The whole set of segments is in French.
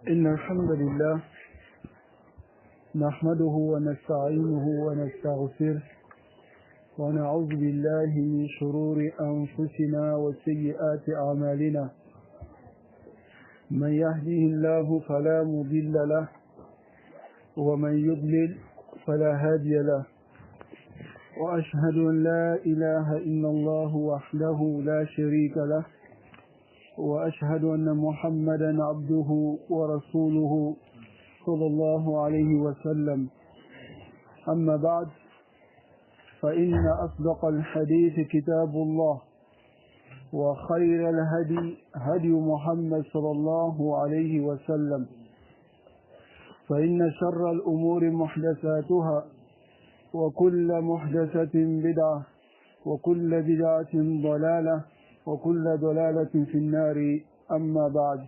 إن الحمد لله نحمده ونستعينه ونستغفره ونعوذ بالله من شرور أنفسنا وسيئات أعمالنا من يهده الله فلا مضل له ومن يضلل فلا هادي له وأشهد أن لا إله إلا الله وحده لا شريك له وأشهد أن محمدا عبده ورسوله صلى الله عليه وسلم. أما بعد فإن أصدق الحديث كتاب الله وخير الهدي هدي محمد صلى الله عليه وسلم فإن شر الأمور محدثاتها وكل محدثة بدعة وكل بدعة ضلالة وكل ضلالة في النار. أما بعد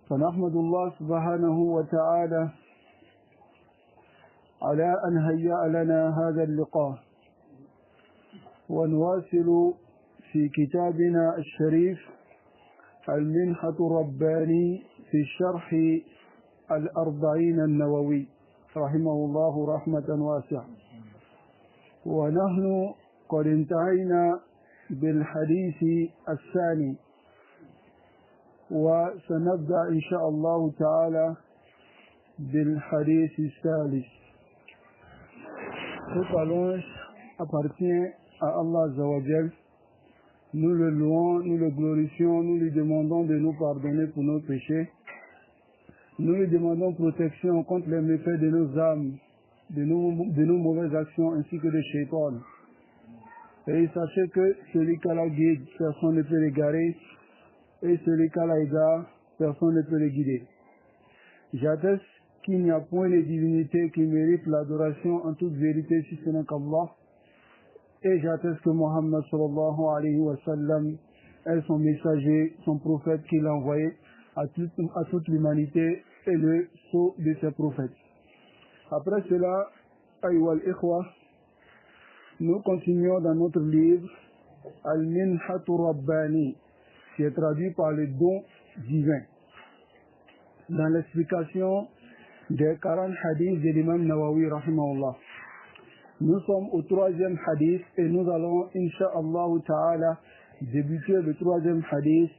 فنحمد الله سبحانه وتعالى على أن هيأ لنا هذا اللقاء ونواصل في كتابنا الشريف المنحة الرباني في شرح الأربعين النووي رحمه الله رحمة واسعة. ونحن قد انتهينا بالحديث الثاني وسنبدأ إن شاء الله تعالى بالحديث الثالث. Cette allonge appartient à Allah Azza wa Jal. Nous le louons, nous le glorifions, nous lui demandons de nous pardonner pour nos péchés. Nous lui demandons protection contre les méfaits de nos âmes, de nos mauvaises actions ainsi que de Shaitan. Et sachez que celui qui la guide, personne ne peut l'égarer, et celui qui la égare, personne ne peut le guider. J'atteste qu'il n'y a point de divinité qui mérite l'adoration en toute vérité si ce n'est qu'Allah. Et j'atteste que Muhammad sallallahu alayhi wa sallam est son messager, son prophète qu'il a envoyé à toute l'humanité et le sceau de ses prophètes. Après cela, ayyuha al-ikhwa, nous continuons dans notre livre Al-Minhatu Rabbani, qui est traduit par le don divin, dans l'explication des 40 hadiths de l'imam Nawawi rahimahullah. Nous sommes au 3e hadith et nous allons, insha'Allah ta'ala, débuter le 3e hadith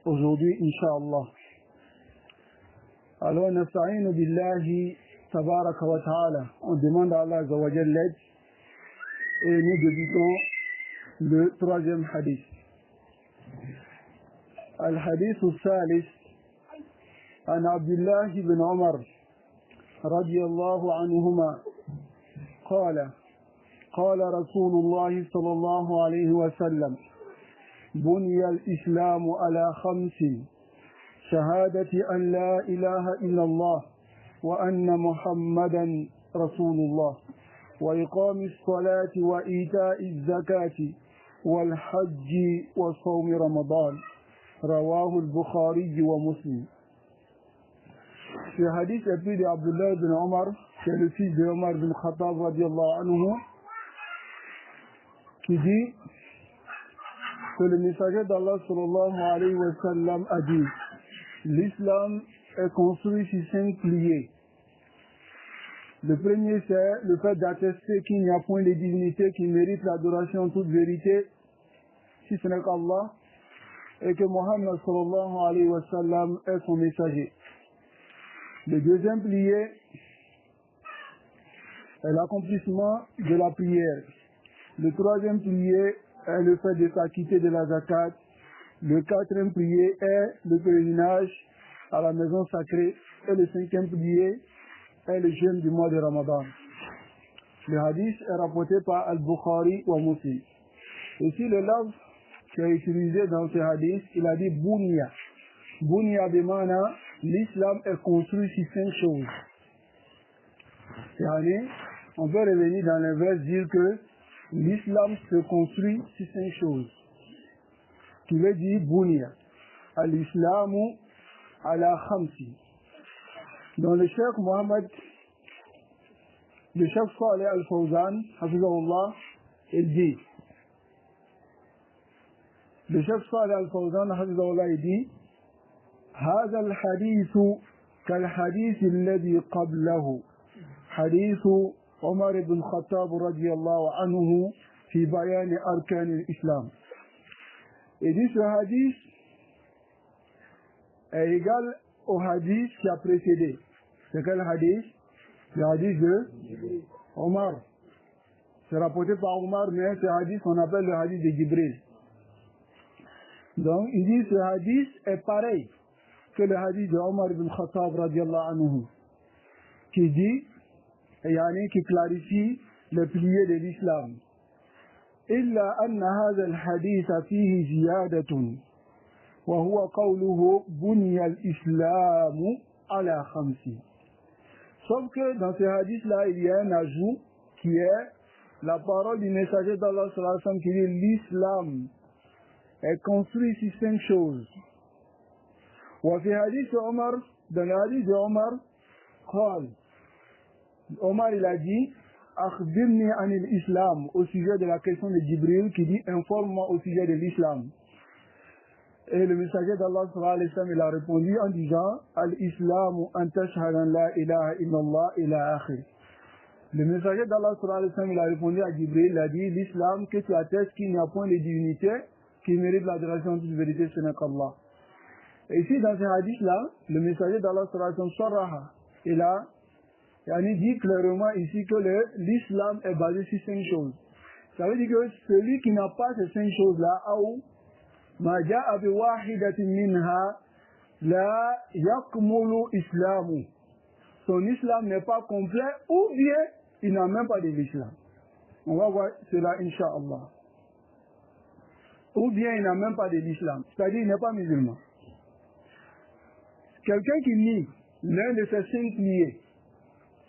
aujourd'hui, insha'Allah. Alors, nasta'inu billahi tabaraka wa ta'ala. On demande à Allah Azza wa Jal l'aide et nous débutons le 3e hadith. الحديث الثالث عن عبد الله بن عمر رضي الله عنهما قال قال رسول الله صلى الله عليه وسلم بني الإسلام على 5: شهادة أن لا إله إلا الله وأن محمدا رسول الله وإقام الصلاة وإيتاء الزكاة والحج وصوم رمضان. رواه البخاري ومسلم. Ce hadith est pris d'Abdullah ibn Omar, qui est le fils de Omar ibn Khattab radiallahu anhu, qui dit que le messager d'Allah sallallahu alayhi wa sallam a dit: l'islam est construit sur 5 piliers. Le premier, c'est le fait d'attester qu'il n'y a point de divinité qui mérite l'adoration en toute vérité, si ce n'est qu'Allah, et que Muhammad sallallahu alayhi wa sallam est son messager. Le deuxième pilier est l'accomplissement de la prière. Le troisième pilier est le fait de s'acquitter de la zakat. Le quatrième pilier est le pèlerinage à la maison sacrée. Et le cinquième pilier est le jeûne du mois de Ramadan. Le hadith est rapporté par Al-Bukhari ou Muslim. Ici, le lave qui est utilisé dans ce hadith, il a dit Bunya. Bunya bimana, l'islam est construit sur 5 choses. C'est-à-dire, on peut revenir dans les vers dire que l'islam se construit sur 5 choses. Qui veut dire Bunya. Al-Islamu ala khamsi. Dans le Cheikh Mohammed, le Cheikh Saleh Al-Fawzan, hafizahullah, il dit Le chef Saleh Al-Fawzan, il dit هذا الحديث كالحديث الذي قبله حديث عمر بن الخطاب رضي الله عنه في بيان أركان الإسلام. Et dit ce hadith est égal au hadith qui a précédé. C'est quel hadith? Le hadith de Omar. C'est rapporté par Omar, mais ce hadith qu'on appelle le hadith de Jibril. Donc il dit ce hadith est pareil que le hadith de Omar ibn Khattab radiallahu anhu, qui dit, qui clarifie le pilier de l'islam. إلا أن هذا الحديث فيه زيادة وهو قوله بني الإسلام على خمس. Sauf que dans ce hadith-là, il y a un ajout qui est la parole du messager d'Allah sallallahu alayhi wa sallam qui dit l'islam est construit sur 5 choses. وفي حديث عمر, dans le hadith de Omar, قال, Omar il a dit أخبرني عن الإسلام au sujet de la question de Jibril qui dit informe-moi au sujet de l'islam. Et le messager d'Allah sallallahu alayhi wa sallam il a répondu en disant Al-Islamu an tashhada la ilaha illallah ila akhir. Le messager d'Allah sallallahu alayhi wa sallam il a répondu à Jibril, il a dit l'islam que tu attestes qu'il n'y a point de divinité qui mérite l'adoration de toute vérité ce n'est qu'Allah. Et ici dans ce hadith là, le messager d'Allah sallallahu alayhi wa sallam il a dit clairement ici que l'islam est basé sur 5 choses. Ça veut dire que celui qui n'a pas ces 5 choses-là, ما جاء بواحدة منها لا يكمل إسلامه. Son islam n'est pas complet ou bien il n'a même pas de l'islam. On va voir cela incha'Allah. Ou bien il n'a même pas de l'islam. C'est-à-dire il n'est pas musulman. Quelqu'un qui nie l'un de ces 5 piliers,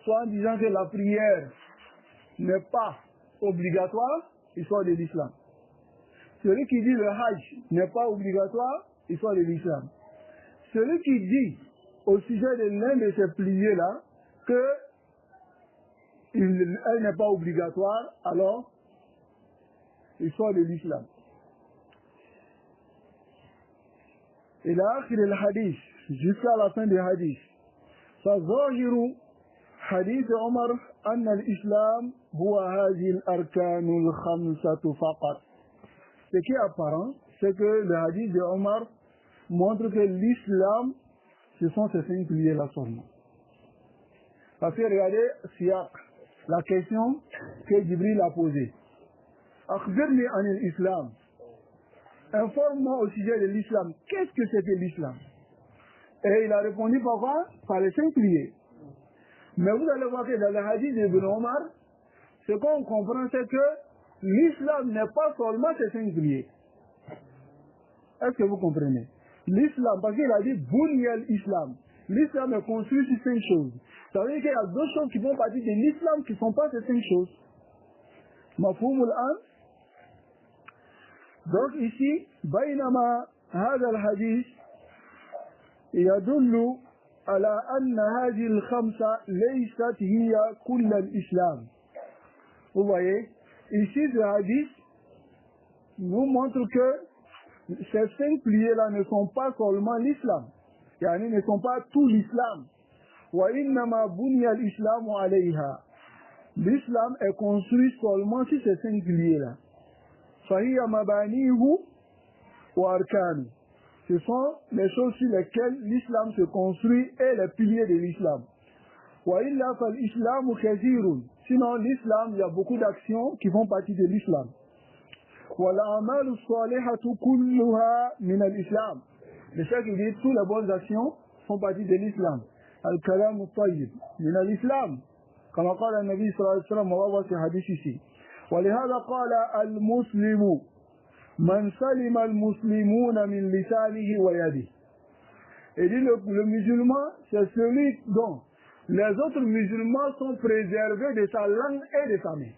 soit en disant que la prière n'est pas obligatoire, il sort de l'islam. Celui qui dit le hajj n'est pas obligatoire, il sort de l'islam. Celui qui dit au sujet de l'un de ces piliers-là qu'elle n'est pas obligatoire, alors il sort de l'islam. Et là, il y a le hadith, jusqu'à la fin du hadith. فظاهر حديث عمر أن الإسلام هو هذه الأركان الخمسة فقط. Ce qui est apparent, c'est que le hadith de Omar montre que l'islam, ce sont ces 5 piliers-là seulement. Parce que regardez, Siyaq, la question que Jibril a posée. Akhbirni anil islam. Informe-moi au sujet de l'islam. Qu'est-ce que c'était l'islam? Et il a répondu par quoi? Par les 5 piliers. Mais vous allez voir que dans le hadith d'Ibn Omar, ce qu'on comprend, c'est que l'islam n'est pas seulement ces 5 piliers. Est-ce que vous comprenez? L'islam, parce qu'il a dit Bunyal Islam. L'islam est construit sur 5 choses. Ça veut dire qu'il y a 2 choses qui font partie de l'islam qui ne sont pas ces 5 choses. Mafhumul an. Donc ici, Bainama هذا الحديث يدل على أن هذه الخمسة ليست هي كل الإسلام. Vous voyez? Ici, ce hadith nous montre que ces 5 piliers-là ne sont pas seulement l'islam. Yani ne sont pas tout l'islam. وَإِنَّمَا بُنِيَ الْإِسْلَامُ عَلَيْهَا. L'islam est construit seulement sur ces 5 piliers-là. فَهِيَ مَبَانِيهُ وَأَرْكَانُهُ. Ce sont les choses sur lesquelles l'islam se construit et les piliers de l'islam. وَإِلَّا فَالْإِسْلَامُ كَثِيرٌ. Sinon, l'islam, il y a beaucoup d'actions qui font partie de l'islam. وَالْأَعْمَالُ الصَّالِحَةُ كُلُّهَا مِنَ الْإِسْلَامِ. Le chef qui dit toutes les bonnes actions font partie de l'islam. Al-Kalam al-Tayyib min al-Islam. Comme قال النبي صلى الله عليه وسلم, on va voir ce hadith ici. ولهذا قال المسلم من سلم المسلمون من لسانه ويده. Et dit le musulman, c'est celui dont les autres musulmans sont préservés de sa langue et de sa main.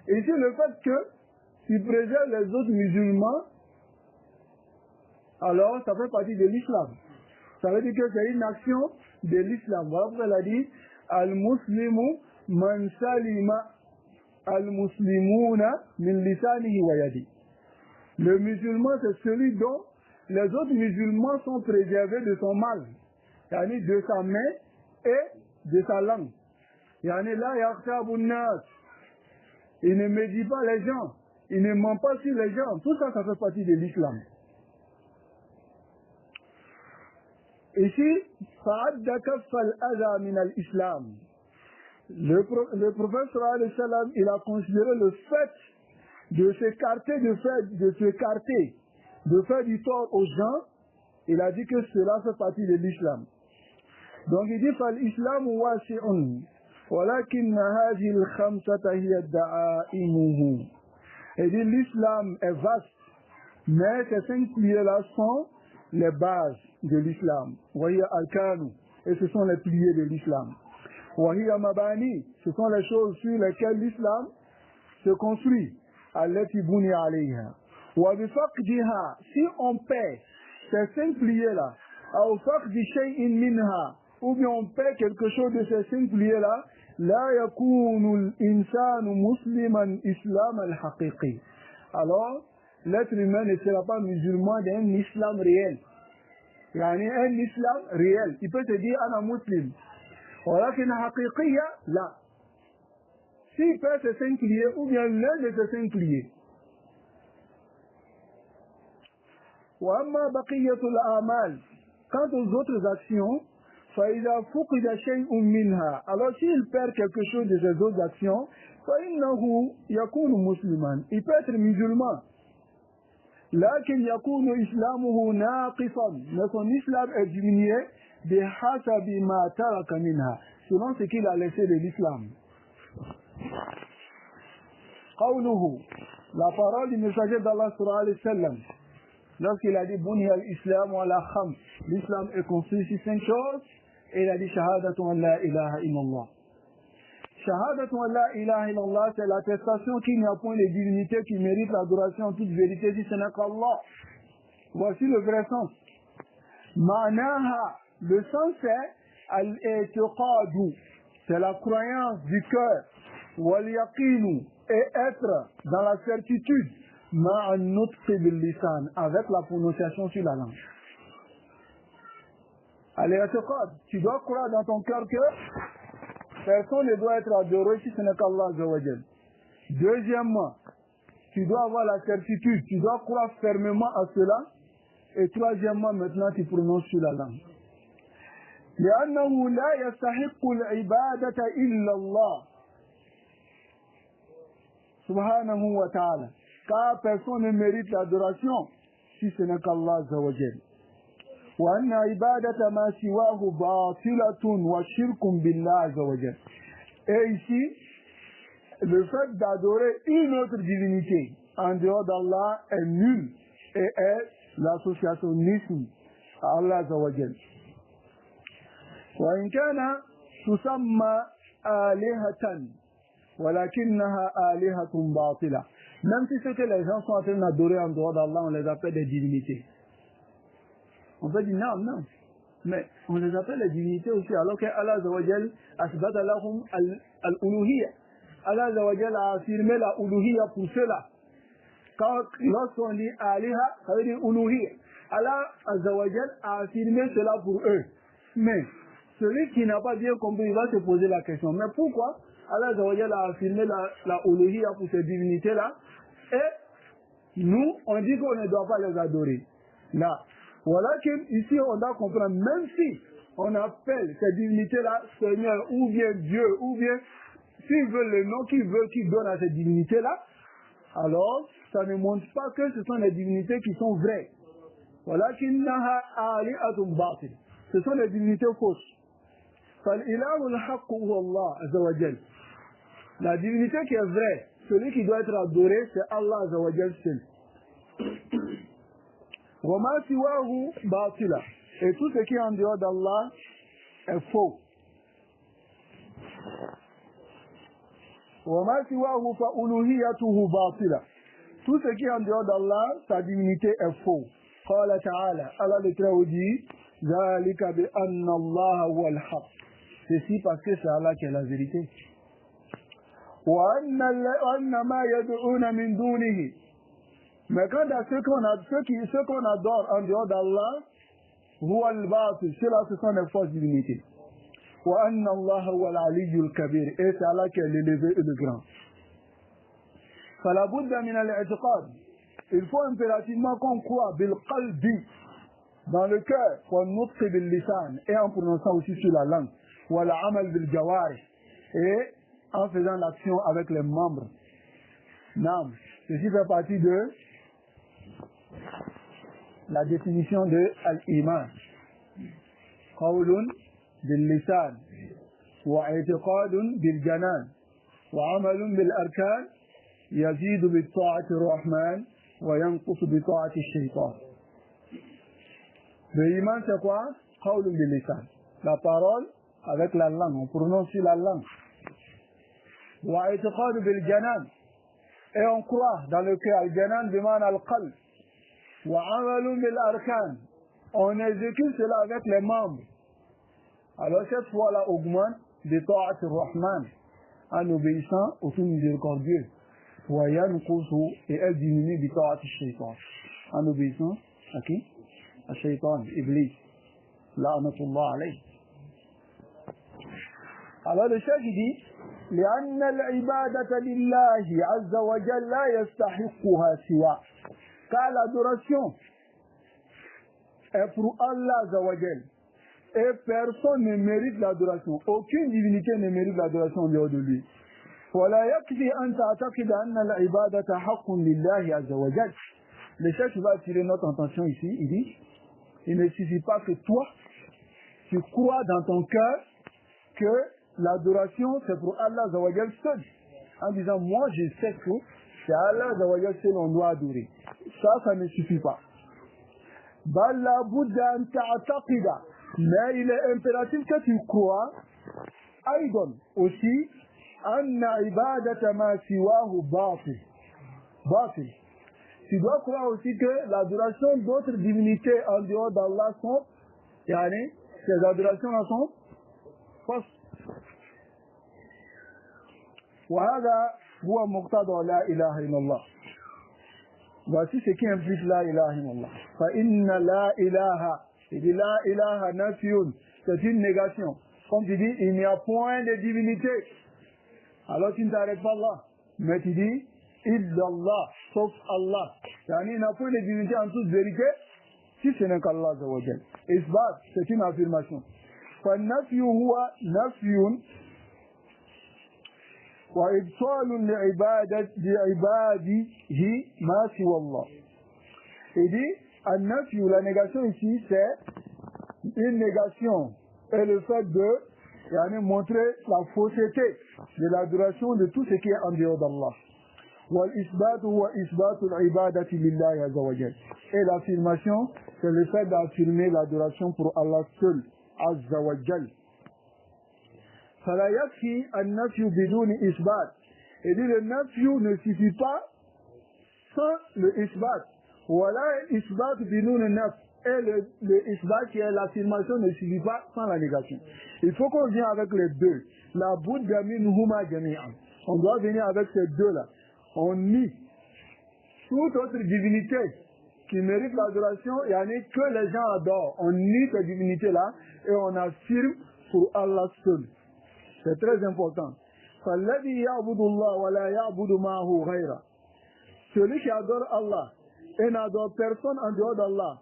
Et ici, le fait qu'il préserve les autres musulmans, alors ça fait partie de l'islam. Ça veut dire que c'est une action de l'islam. Voilà pourquoi elle a dit Al-Muslimu man salima al-muslimuna min lisanihi wa yadi. Le musulman, c'est celui dont les autres musulmans sont préservés de son mal, yani de sa main et de sa langue. Yani la yaghtabu nas. Il ne médit pas les gens, il ne ment pas sur les gens. Tout ça, ça fait partie de l'islam. Ici, fa'adda kaffal adha min al-islam. Le prophète sallallahu alayhi wa sallam, il a considéré le fait de s'écarter, de faire du tort aux gens. Il a dit que cela fait partie de l'islam. Donc il dit fal-islam wasi'un walakin hadhihi al-khamsata hiya da'imuhu. Il dit l'islam est vaste, mais ces 5 piliers-là sont les bases de l'islam. Wahiya al-kanu, et ce sont les piliers de l'islam. Wahiya mabani, ce sont les choses sur lesquelles l'islam se construit. Allati buni alayha. Wa bi faqdiha, si on perd ces 5 piliers-là, ou faqdi shay'in minha, ou bien on perd quelque chose de ces 5 piliers-là, la yakunu al-insanu musliman islam al-haqiqi. Alors, l'être humain ne sera pas musulman d'un islam réel. Yani un islam réel. Il peut te dire, ana muslim. ولكن حقيقية لا. S'il perd ces 5 piliers, ou bien l'un de ces 5 piliers. وأما بقية الأعمال, quant aux autres actions, فإذا فقد شيء منها, alors s'il perd quelque chose de ces autres actions, فإنه يكون مسلما, il peut être musulman. لكن يكون إسلامه ناقصا, mais son islam est diminué بحسب ما ترك منها, selon ce qu'il a laissé de l'islam. قوله, la parole du messager d'Allah sallallahu alayhi wa sallam, lorsqu'il a dit Bunya al-Islam wa la khams, l'islam est construit sur 5 choses, et il a dit Shahadatu an la ilaha illallah. Shahadatu an la ilaha illallah, c'est l'attestation qu'il n'y a point de divinité qui mérite l'adoration en toute vérité si ce n'est qu'Allah. Voici le vrai sens. Ma'naha, le sens c'est al-i'tiqadu, c'est la croyance du cœur, wal yaqinu, et être dans la certitude, ma'an nutqi bil lisan, avec la prononciation sur la langue. Al-i'tiqad, tu dois croire dans ton cœur que personne ne doit être adoré si ce n'est qu'Allah azza wa jal. Deuxièmement, tu dois avoir la certitude, tu dois croire fermement à cela. Et troisièmement, maintenant tu prononces sur la langue. لأنه لا يستحق العبادة إلا الله سبحانه وتعالى, car personne ne mérite l'adoration si ce n'est qu'Allah azza wa jal. وأن عبادة ما سواه باطلة وشرك بالله عز وجل. Et ici, le fait d'adorer une autre divinité en dehors d'Allah est nul et est l'associationnisme à Allah azza wa jal. وإن كان تسمى آلهة ولكنها آلهة باطلة. Même si ce que les gens sont en train d'adorer en dehors d'Allah, on les appelle des divinités. On peut dire non, mais on les appelle les divinités aussi, alors que Allah azza wa jal asbata lahum al-uluhiyya. Allah azza wa jal a affirmé la uluhiyya pour cela. Lorsqu'on dit aliha, ça veut dire uluhiyya. Allah azza wa jal a affirmé cela pour eux. Mais celui qui n'a pas bien compris, il va se poser la question, mais pourquoi Allah azza wa jal a affirmé la uluhiyya pour ces divinités-là, et nous, on dit qu'on ne doit pas les adorer. Là. Voilà qu'ici, on doit comprendre, même si on appelle ces divinités-là Seigneur, ou bien Dieu, ou bien, s'ils veulent le nom qu'ils veulent qu'ils donnent à ces divinités-là, alors, ça ne montre pas que ce sont des divinités qui sont vraies. Voilà qu'innaha alihatun batil. Ce sont des divinités fausses. فَالْإِلَهُ الْحَقُّ هُوَ اللَّهُ عَزَّ وَجَلَّ. La divinité qui est vraie, celui qui doit être adoré, c'est Allah azza wa jal seul. وَمَا سِوَاهُ بَاطِلًا. Et tout ce qui est en dehors d'Allah est faux. وَمَا سِوَاهُ فَأُلُوهِيَّتُهُ بَاطِلًا. Tout ce qui est en dehors d'Allah, sa divinité est faux. قال تعالى, Allah le Très-Haut dit, ذَلِكَ بِأَنَّ اللَّهَ هُوَ الْحَقُّ. Ceci parce que c'est Allah qui est la vérité. وَأَنَّ مَا يَدْعُونَ مِن دُونِهِ. Mais quant à ceux qu'on adore en dehors d'Allah, ceux-là, ce sont les fausses divinités. Et c'est Allah qui est l'élevé et le grand. Il faut impérativement qu'on croit dans le cœur, et en prononçant aussi sur la langue, et en faisant l'action avec les membres. Ceci fait partie de la définition de al-iman. Qawlun bil-lisan wa i'tiqadun bil-janan wa amalun bil-arkan yazidu bi-ta'ati ar-rahman wa yanqusu bi-ta'ati ash-shaytan. Le iman c'est quoi? Qawlun bil-lisan. La parole avec la langue, on prononce la langue. Wa i'tiqadun bil-janan. Et on croit dans le cœur, al-janan biman al-qalb. Wa amalun bil-arkan. On exécute cela avec les membres. Alors cette foi-là augmente de ta'at ar-Rahman en obéissant au tout miséricordieux. Wa yanqusu, et elle diminue de ta'at ash-shaytan en obéissant à qui? À Shaytan, Iblis. La'natullah alayh. Alors le chef dit لأن العبادة لله عز وجل لا يستحقها سواه. Car l'adoration est pour Allah Azza wa Jal. Et personne ne mérite l'adoration. Aucune divinité ne mérite l'adoration en dehors de lui. ولا يكفي أن تعتقد أن العبادة حق لله عز وجل. Le chef va attirer notre attention ici. Il dit, il ne suffit pas que toi, tu crois dans ton cœur que l'adoration c'est pour Allah Azza wa Jal seul. En disant, moi je sais que c'est Allah Azza wa Jal seul on doit adorer. Ça ne suffit pas. بل لابد أن تعتقد. Mais il est impératif que tu crois أيضا aussi أن عبادة ما سواه باطل. Tu dois croire aussi que l'adoration d'autres divinités en dehors d'Allah sont, ces adorations-là sont fausses. وهذا هو مقتضى لا إله إلا الله. Voici ce qui implique la ilaha illallah. Fa inna la ilaha. Il dit la ilaha nafiyun. C'est une négation. Comme tu dis, il n'y a point de divinité. Alors tu ne t'arrêtes pas là. Mais tu dis, illallah, sauf Allah. Il n'y a point de divinité en toute vérité, si ce n'est qu'Allah Azza wa Jal. Isbat, c'est une affirmation. Fa nafiyu huwa nafiyun. وإبطال لعباده ما سوى الله. Il dit, النفي, la négation ici, c'est une négation et le fait de montrer la fausseté de l'adoration de tout ce qui est en dehors d'Allah. والإثبات هو إثبات العبادة لله عز وجل. Et l'affirmation, c'est le fait d'affirmer l'adoration pour Allah seul, Azza wa Jal. فلا يكفي النفي بدون إثبات. Et dit le nafyu ne suffit pas sans le isbat. Voilà isbat binoun naf. Et le isbat qui est l'affirmation ne suffit pas sans la négation. Il faut qu'on vienne avec les deux. La buddha minhuma jami'an. On doit venir avec ces deux-là. On nie toute autre divinité qui mérite l'adoration, il n'y en a que les gens adorent. On nie ces divinités-là et on affirme pour Allah seul. C'est très important. Celui qui adore Allah et n'adore personne en dehors d'Allah.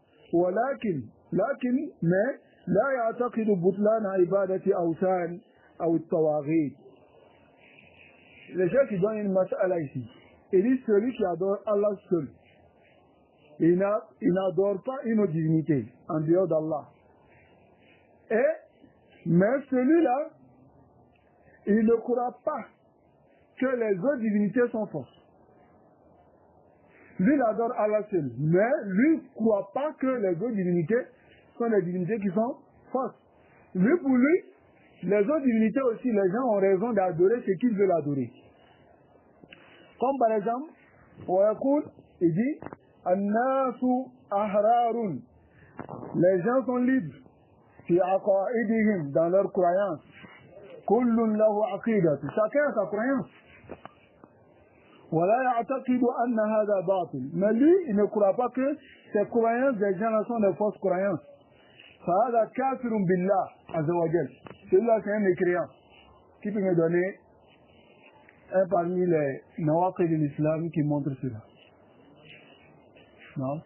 Mais لا يعتقد بطلان عبادة أوثان أو الطواغيت. Les gens qui donnent une mas'ala ici, il dit celui qui adore Allah seul, il n'adore pas une autre divinité en dehors d'Allah. Mais celui-là, il ne croit pas que les autres divinités sont fausses. Lui, il adore Allah seul, mais lui ne croit pas que les autres divinités sont des divinités qui sont fausses. Lui, pour lui, les autres divinités aussi, les gens ont raison d'adorer ce qu'ils veulent adorer. Comme par exemple, il dit, An-nasu ahrarun. Les gens sont libres, fi aqaidihim, dans leurs croyances. Kullun lahu aqidatu. Chacun a sa croyance. ولا يعتقد أن هذا باطل. Mais lui, il ne croit pas que ces croyances des gens sont des fausses croyances. فهذا كافر بالله عز وجل. Celui-là, c'est un mécréant. Qui peut me donner un parmi les nawaqid de l'islam qui montre cela? Non?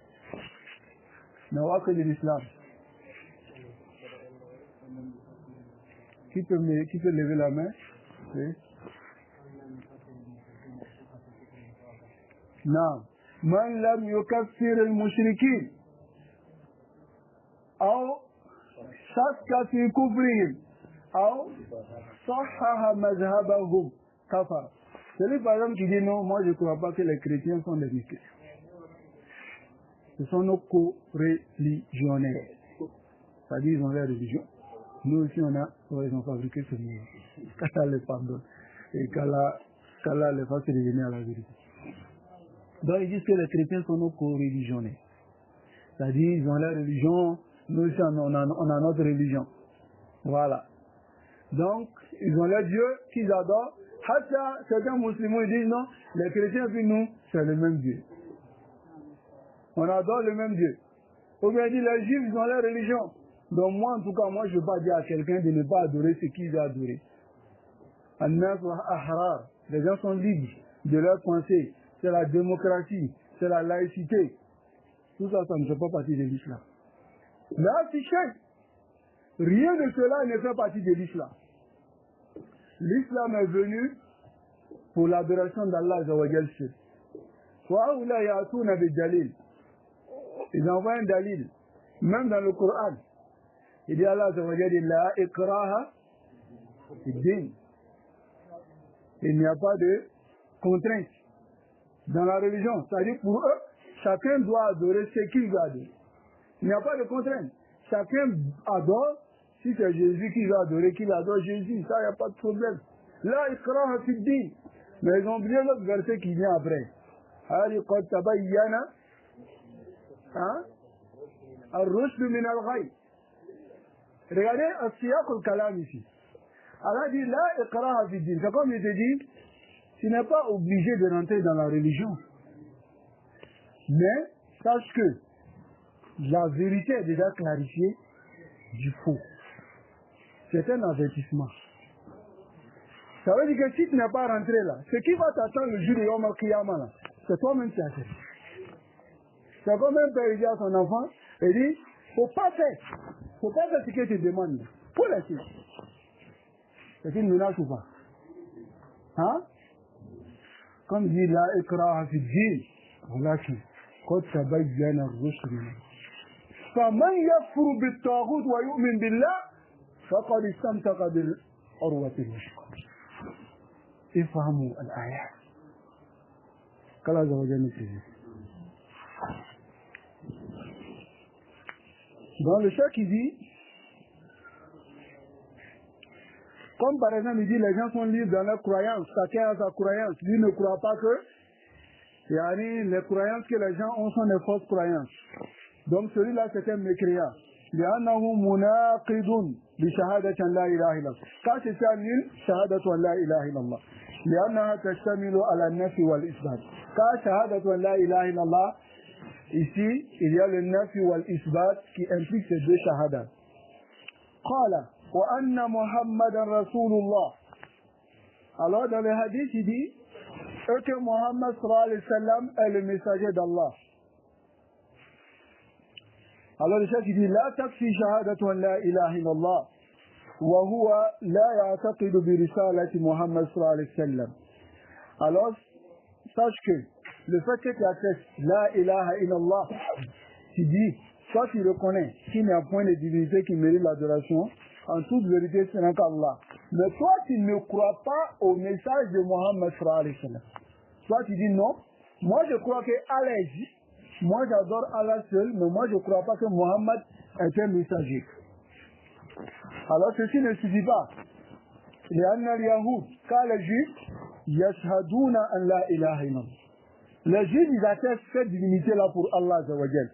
Nawaqid de l'islam. Qui peut lever la main? Oui. نعم من لم يكفر المشركين أو شك في كفرهم أو صحح مذهبهم كفر. Celui par exemple qui dit non, moi je ne crois pas que les chrétiens sont des musulmans. Ce sont nos co-religionnaires. C'est-à-dire ils ont leur religion. Nous aussi ils ont fabriqué ce mot. Qu'Allah les pardonne et qu'Allah les fasse revenir à la vérité. Donc ils disent que les chrétiens sont nos co-religionnaires. C'est-à-dire ils ont leur religion, nous aussi on a notre religion. Voilà. Donc ils ont leur Dieu qu'ils adorent. Certains musulmans ils disent non, les chrétiens puis nous, c'est le même Dieu. On adore le même Dieu. Ou bien dit les juifs ils ont leur religion. Donc moi en tout cas, moi je ne veux pas dire à quelqu'un de ne pas adorer ce qu'ils ont adoré. Les gens sont libres de leur pensée. C'est la démocratie, c'est la laïcité. Tout ça, ça ne fait pas partie de l'islam. Là, c'est cher. Rien de cela ne fait partie de l'islam. L'islam est venu pour l'adoration d'Allah Azawajal seul. Ils envoient un dalil. Même dans le Coran, il dit Allah Azawajal, la ikraha din. Il n'y a pas de contrainte dans la religion. C'est-à-dire pour eux, chacun doit adorer ce qu'il veut adorer. Il n'y a pas de contrainte. Chacun adore. Si c'est Jésus qui va adorer, qu'il adore Jésus, ça, il n'y a pas de problème. Là, ikraha fi din. Mais ils ont oublié l'autre verset qui vient après. Hadi qad tabayyana ar-rushd min al-ghayy. Regardez as-siyaq al-kalam ici. Allah dit la ikraha fi din. C'est comme il te dit, tu n'es pas obligé de rentrer dans la religion. Mais sache que la vérité est déjà clarifiée du faux. C'est un avertissement. Ça veut dire que si tu n'es pas rentré là, ce qui va t'attendre le jour de Yom Kiyama, c'est toi-même qui as fait. C'est comme un père dit à son enfant, il dit, faut pas faire ce que tu demandes. Faut laisser. C'est une menace ou pas? Hein? Comme dit la ikraha fi din, ولكن قد تبين الرشد منه. فمن يكفر بالطاغوت ويؤمن بالله فقد استمسك بالعروة الوثقى. افهموا الآيات. قال عز وجل dans le chef qui dit, comme par exemple il dit les gens sont libres dans leur croyance, chacun a sa croyance, lui ne croit pas que les croyances que les gens ont sont des fausses croyances. Donc celui-là c'est un mécréant. لأنه مناقض بشهادة لا إله إلا الله. Quand c'est annule شهادة لا إله إلا الله. لأنها تشتمل على النفي والإثبات. Quand شهادة لا إله إلا الله, ici il y a le nafi wal isbat qui implique ces deux shahadas. قال وأن محمدا رسول الله. Alors dans le hadith il dit que Muhammad sallallahu alayhi wa sallam est le messager d'Allah. Alors le chef il dit لا تكفي شهادة لا إله إلا الله وهو لا يعتقد برسالة محمد صلى الله عليه وسلم. Alors sache que le fait que tu attestes la ilaha illallah, tu dis, toi tu reconnais qu'il n'y a point de divinité qui mérite l'adoration, en toute vérité ce n'est qu'Allah. Mais toi tu ne crois pas au message de Muhammad sallallahu alayhi wa sallam. Toi tu dis non, moi je crois que Allah existe, moi j'adore Allah seul, mais moi je ne crois pas que Muhammad est un messager. Alors ceci ne suffit pas. لأن اليهود قال les juifs يشهدون أن لا إله إلا الله. Les juifs ils attestent cette divinité là pour Allah Azza wa Jal.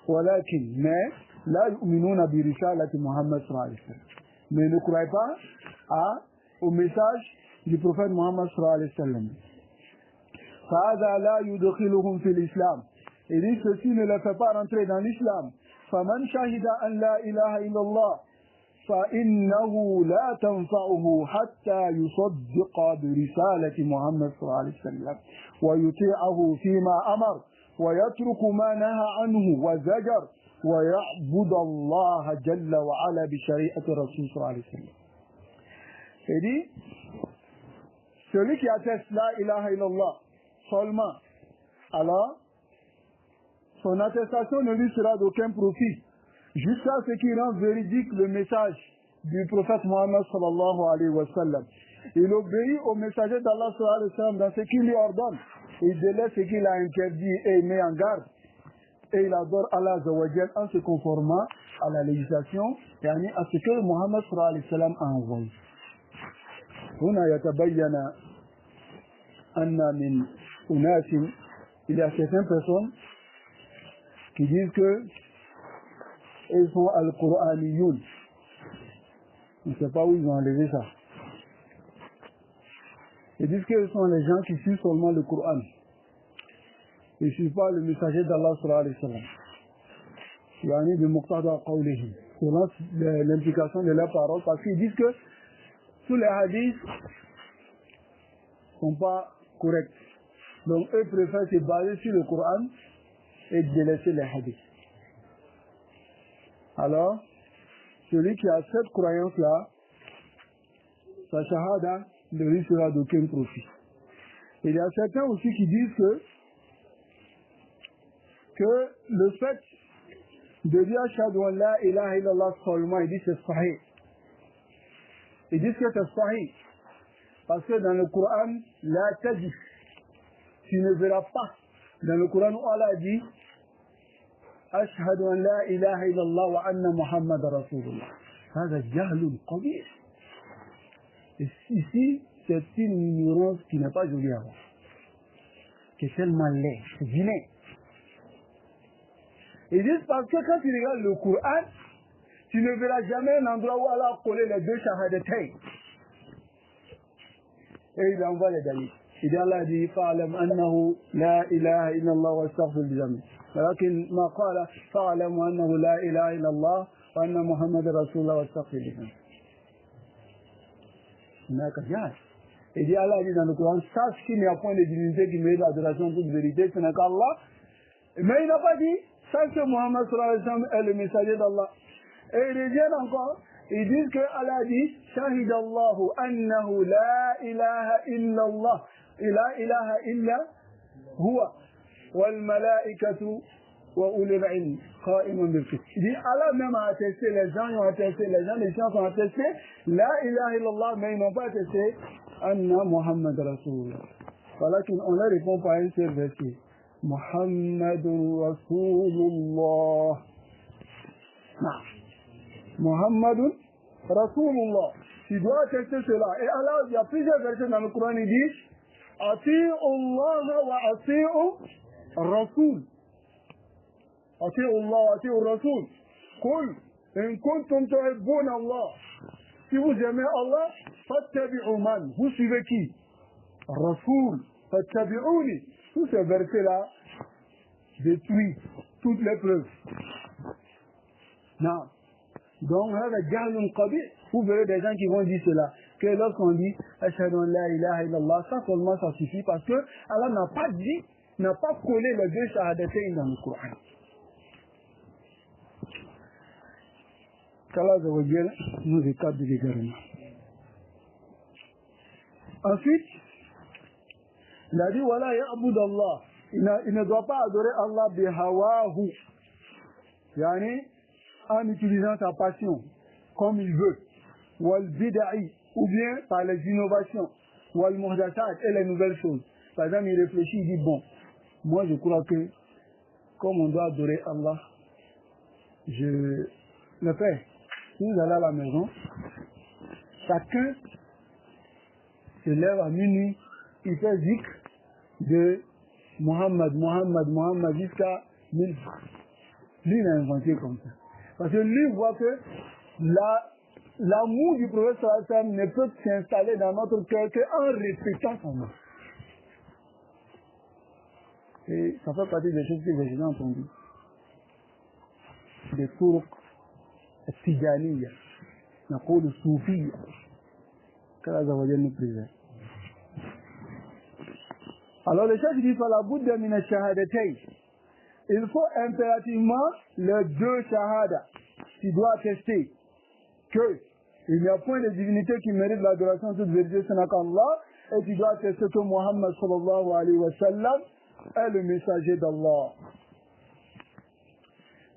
ولكن mais لا يؤمنون برسالة محمد صلى الله عليه وسلم. Mais ne croient pas au message du prophète Muhammad صلى الله عليه وسلم. فَهَذَا لَا يُدْخِلُهُمْ فِي الْإِسْلَامِ. Il dit ceci ne les fait pas rentrer dans l'islam. فَمَنْ شَهِدَ أَنْ لَا إِلَهَ إِلَّا اللَّهِ فَإِنَّهُ لَا تَنْفَعُهُ حَتَّى يُصَدِّقَ بِرِسَالَةِ محمد صلى الله عليه وسلم ويطيعه فيما أمر ويترك ما نهى عنه وزجر ويعبد الله جل وعلا بشريعة الرسول صلى الله عليه وسلم. Il dit, celui qui atteste la ilaha illallah seulement, alors son attestation ne lui sera d'aucun profit jusqu'à ce qu'il rende véridique le message du prophète Mohammed sallallahu alayhi wa sallam. Il obéit au messager d'Allah sallallahu alayhi wa sallam dans ce qu'il lui ordonne. Il délaisse ce qu'il a interdit et met en garde. Et il adore Allah azza wa jal en se conformant à la législation, yani à ce que Mohammed sallallahu alayhi wa sallam a envoyé. هنا يتبين أن من أناس, il y a certaines personnes qui disent que ils sont al-Qur'aniyoun. Je ne sais pas où ils ont enlevé ça. Ils disent qu'ils sont les gens qui suivent seulement le Coran. Ils ne suivent pas le messager d'Allah sallallahu alayhi wa sallam. Yani de muqtada qawlihi. Selon l'implication de leurs paroles, parce qu'ils disent que tous les hadiths ne sont pas corrects. Donc eux préfèrent se baser sur le Coran et délaisser les hadiths. Alors, celui qui a cette croyance-là, sa shahada ne lui sera d'aucun profit. Il y a certains aussi qui disent que le fait de dire ashhadu an la ilaha illallah seulement, ils disent c'est sahih. Ils disent que c'est sahih. Parce que dans le Coran, la tajid, tu ne verras pas. Dans le Coran où Allah dit أشهد أن لا إله إلا الله وأن محمد رسول الله. هذا جهل قبيح. Ici, c'est une ignorance qui n'est pas jolie à voir. Qui est tellement laid, c'est vilain. Ils disent parce que quand tu regardes le Coran, tu ne verras jamais un endroit où Allah a collé les deux shahadatayn. Et il envoie les dalils. Il dit Allah dit فَعْلَمْ أَنَّهُ لَا إِلَهَ إِلَّا اللَّهُ وَاسْتَغْفِرْ لِذَنبِكَ. ولكن ما قال فاعلم أنه لا إله إلا الله وأن محمد رسول الله واستغفر لذنبك. Il dit Allah dit dans le Coran, sache qu'il n'y a point de divinité qui mérite l'adoration toute vérité, ce n'est qu'Allah. Mais il n'a pas dit, sache que Mohammed sallallahu alayhi wa sallam est le messager d'Allah. Et ils reviennent encore, ils disent que Allah dit, shahid Allahu annahu la ilaha illa Allah, la ilaha illa huwa. والملائكة وأولي العلم قائم بالقسط. Il dit Allah même a attesté, les gens ont attesté, les gens des sciences ont attesté la ilaha illallah, mais ils n'ont pas attesté anna Muhammad Rasulullah. Voilà qu'on ne répond pas à un seul verset. Muhammadun Rasulullah. Non. Muhammadun Rasulullah. Tu dois attester cela. Et Allah, il y a plusieurs versets dans le Coran, il dit Ati'u Allah wa ati'u الرسول أطيعوا الله وأطيعوا الرسول قل إن كنتم تحبون الله. Si vous aimez Allah, فاتبعوا من, vous suivez qui? Rasoul, فاتبعوني. Tous ces versets-là détruisent toutes les preuves. Non. Donc, vous verrez des gens qui vont dire cela. Que lorsqu'on dit Ashhadu an la ilaha illallah, ça seulement ça suffit parce que Allah n'a pas dit, n'a pas collé les deux shahadatayn dans le Coran. Qu'Allah nous écarte de l'égarement. Ensuite, il a dit Wala ya'bud Allah. Il ne doit pas adorer Allah bihawahu. Yani, en utilisant sa passion, comme il veut. Wal bid'i, ou bien par les innovations. Wal muhdathat, et les nouvelles choses. Par exemple, il réfléchit, il dit bon, moi je crois que comme on doit adorer Allah, le père, si vous allez à la maison, chacun se lève à minuit, il fait zikr de Muhammad jusqu'à 1000 fois. Lui, il a inventé comme ça. Parce que lui voit que l'amour du prophète sallallahu alayhi wa sallam ne peut s'installer dans notre cœur qu'en respectant son nom. Et ça fait partie des choses que j'ai jamais entendues. Des tours التجانية نقول الصوفية كذا زوجين نبرزة. Alors le chef dit فلا بد من الشهادتين. Il faut impérativement les deux shahadas. Tu dois attester que il n'y a point de divinité qui mérite l'adoration toute vérité, ce n'est qu'Allah, et tu dois attester que Muhammad sallallahu alayhi wa sallam est le messager d'Allah.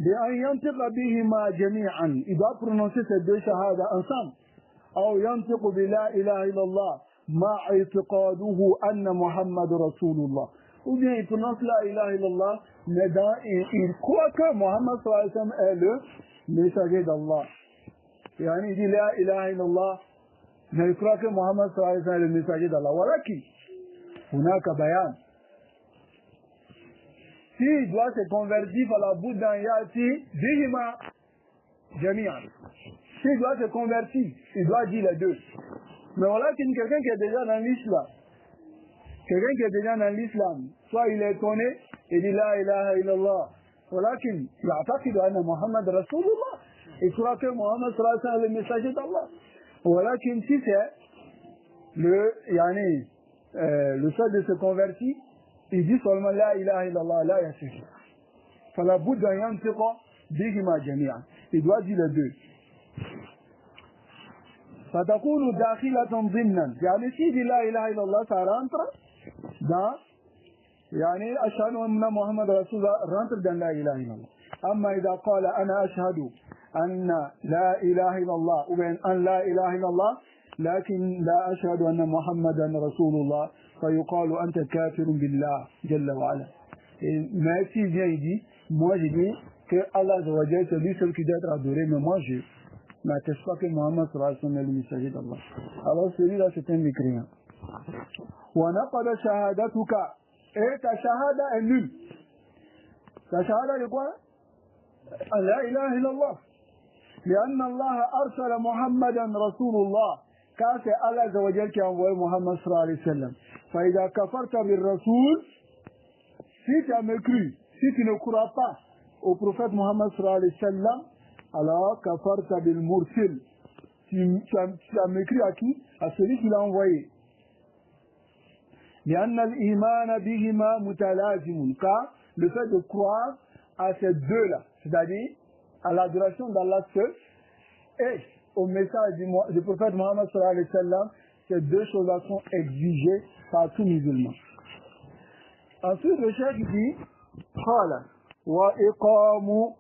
بأن ينطق بهما جميعا. Il doit prononcer ces deux shahadas ensemble. أو ينطق بلا إله إلا الله مع اعتقاده أن محمد رسول الله. Ou bien il prononce la ilaha illallah, mais il croit que Muhammad sallallahu alayhi wa sallam est le messager d'Allah. يعني il dit la ilaha illallah, mais il croit que Muhammad sallallahu alayhi wa sallam est le messager d'Allah. ولكن هناك بيان. S'il doit se convertir, fala budda yati bihima jami'an. S'il doit se convertir, il doit dire les deux. Mais voilà quelqu'un qui est déjà dans l'islam, soit il est étonné et dit la ilaha illallah, voilà qu'il يعتقد أن محمد رسول الله, il croit que Muhammad sallallahu alayhi wa sallam est le messager d'Allah. Voilà qu'il si c'est le fait de se convertir, il dit seulement la ilaha illallah, la yasufi. Fala budda yantiqa bihima jami'an. Il doit dire les deux. Fatakunu dakhilatan dhimnan. Yani si dit la ilaha illallah, ça rentre dans ashhadu anna Muhammad Rasulullah, rentre dans la ilaha illallah. Amma idha qala ana ashhadu anna la ilaha illallah, ou bien an la ilaha illallah, lakin la ashhadu anna Muhammadan Rasulullah, فيقال أنت كافر بالله جل وعلا. Mais si vient il dit, moi je dis que Allah c'est lui seul qui doit être adoré, mais moi je n'atteste pas que Muhammad sallallahu alayhi wa sallam est le messager d'Allah. Alors celui-là c'est un mécréant. وَنَقَدَ شَهَادَتُكَ. Et ta shahada est nulle. Ta shahada est quoi? La ilaha illallah. لأن الله أرسل محمدا رسول الله. Car c'est Allah qui a envoyé Muhammad sallallahu alayhi wa sallam. فإذا كفرت بالرسول, si tu as mécru, si tu ne crois pas au prophète Muhammad sallallahu alayhi wa sallam, alors كفرت بالمرسل, tu as mécru à qui? À celui qui l'a envoyé. لأن الإيمان بهما متلازم, car le fait de croire à ces deux-là, c'est-à-dire à l'adoration d'Allah seul et au message du prophète Muhammad sallallahu alayhi wa sallam, ces deux choses-là sont exigées par tout musulman. Ensuite, le cheikh dit قال وإقام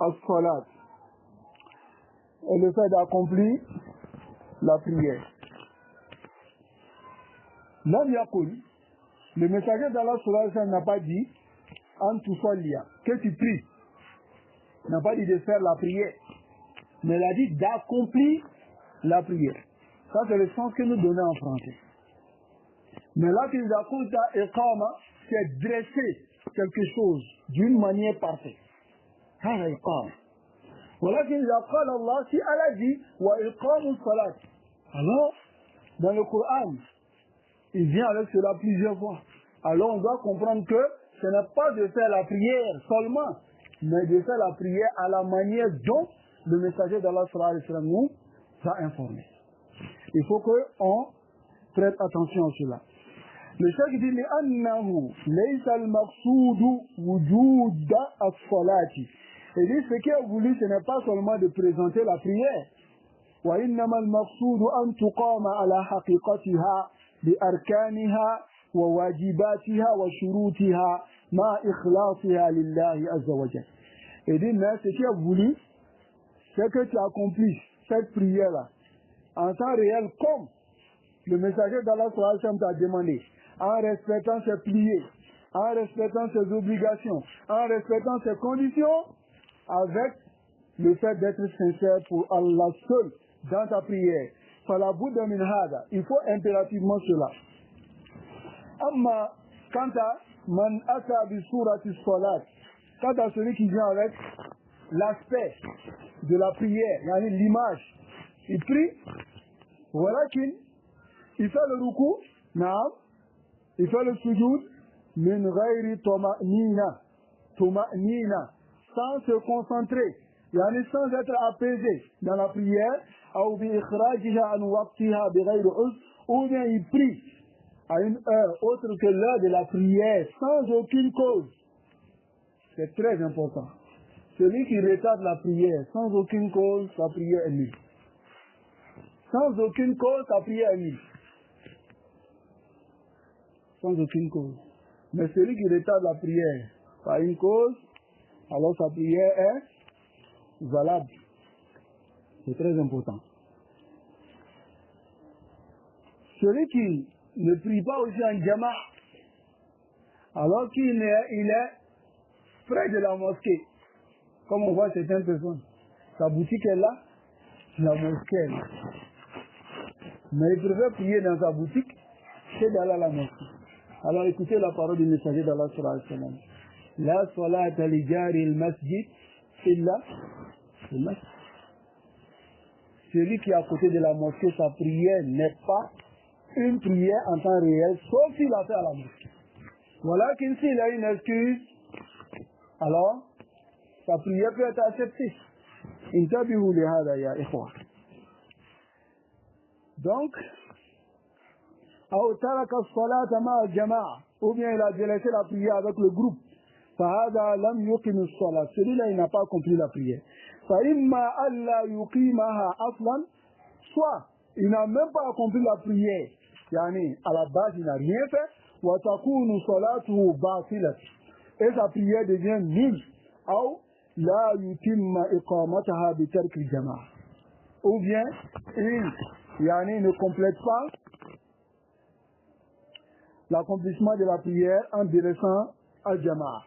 الصلاة, et le fait d'accomplir la prière. L'homme yaqul, le messager d'Allah sallallahu alayhi wa sallam n'a pas dit an tusalliya, que tu pries, n'a pas dit de faire la prière, mais il a dit d'accomplir la prière. Ça c'est le sens que nous donnons en français. Mais là qu'il raconte à iqama, c'est dresser quelque chose d'une manière parfaite. Hada iqama. Voilà qu'il raconte Allah, si Allah dit wa iqamu salat, alors dans le Coran il vient avec cela plusieurs fois. Alors on doit comprendre que ce n'est pas de faire la prière seulement, mais de faire la prière à la manière dont le messager d'Allah sallallahu alayhi wa sallam nous a informé. Il faut qu'on prête attention à cela. Le cheikh dit لأنه ليس المقصود وجود الصلاة. Il dit ce qui est voulu, ce n'est pas seulement de présenter la prière. وإنما المقصود أن تقام على حقيقتها بأركانها وواجباتها وشروطها مع إخلاصها لله عز وجل. Il dit mais ce qui est voulu, c'est que tu accomplisses cette prière-là en temps réel comme le messager d'Allah sallallahu alayhi wa sallam t'a demandé, en respectant ses pliés, en respectant ses obligations, en respectant ses conditions, avec le fait d'être sincère pour Allah seul dans ta prière. Fala budda min hada, il faut impérativement cela. Amma quant à man ata bi surati salat, quant à celui qui vient avec l'aspect de la prière, yani l'image, il prie, voilà qu'il fait le ruku, naam, il fait le sujoud, min ghayri tuma'nina, sans se concentrer, yani sans être apaisé dans la prière, ou bien il prie à une heure autre que l'heure de la prière, sans aucune cause. C'est très important. Celui qui retarde la prière sans aucune cause, sa prière est nulle. Sans aucune cause, sa prière est nulle. Sans aucune cause. Mais celui qui retarde la prière par une cause, alors sa prière est valable. C'est très important. Celui qui ne prie pas aussi en jama, alors qu'il est près de la mosquée, comme on voit certaines personnes, sa boutique est là, la mosquée est là. Mais il préfère prier dans sa boutique que d'aller à la mosquée. Alors écoutez la parole du messager d'Allah sallallahu alayhi wa sallam. La salata li jari al-masjid illa al-masjid. Celui qui est à côté de la mosquée, sa prière n'est pas une prière en temps réel, sauf s'il a fait à la mosquée. Voilà qu'il s'il a une excuse, alors sa prière peut être acceptée. Intabihu li hada ya ikhwa. Donc, ou bien il a délaissé la prière avec le groupe. Celui-là, il n'a pas accompli la prière. Soit, il n'a même pas accompli la prière. Yani, à la base, il n'a rien fait. Et sa prière devient nulle. Ou bien, il ne complète pas l'accomplissement de la prière en délaissant al-jama'a.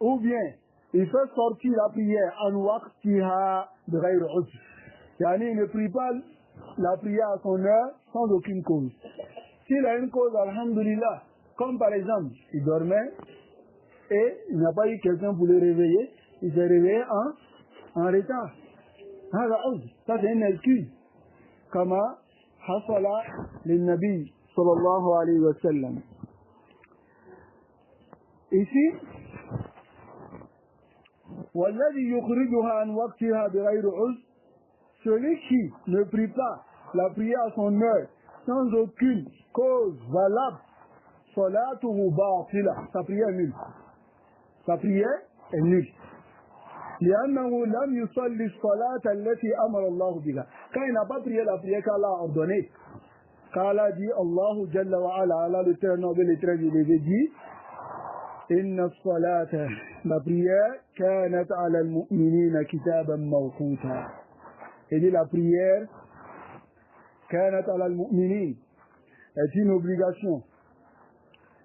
Ou bien, il fait sortir la prière en waqtiha de ghayr udhr. Il ne prie pas la prière à son heure sans aucune cause. S'il a une cause, alhamdulillah, comme par exemple, il dormait et il n'a pas eu quelqu'un pour le réveiller, il s'est réveillé en retard. Ça c'est une excuse. Kama hasala lin-nabi sallallahu alayhi wa sallam. Ici, والذي يخرجها عن وقتها بغير عذر, celui qui ne prie pas la prière à son heure sans aucune cause valable, salatuhu batila, sa prière est nulle. Sa prière est nulle. لأنه لم يصلي الصلاة التي أمر الله بها. Quand il n'a pas prié la prière qu'Allah a ordonnée, qu'Allah dit, Allahu Jalla wa Ala, Allah le très noble et très élevé dit, Inna as-salata, la prière, kanat ala al-mu'minina kitaban mawquta. Et dit la prière, kanat ala al-mu'minin, est une obligation.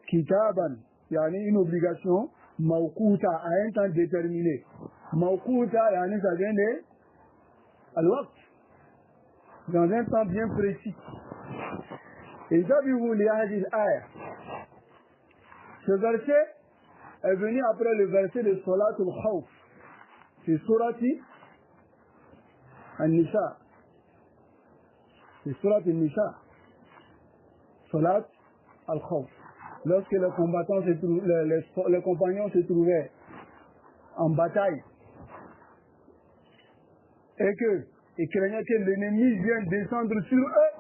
Kitaban, yani une obligation, mawquta, à un temps déterminé. Mawquta, yani ça vient de al-waqt, dans un temps bien précis. Et ça, vous voulez dire l'ayah. Ce verset est venu après le verset de Salat al-Khawf. C'est Surati al-Nisa. C'est Surat al-Nisa. Salat al-Khawf. Lorsque les combattants les compagnons se trouvaient en bataille et qu'ils craignaient que l'ennemi vienne descendre sur eux,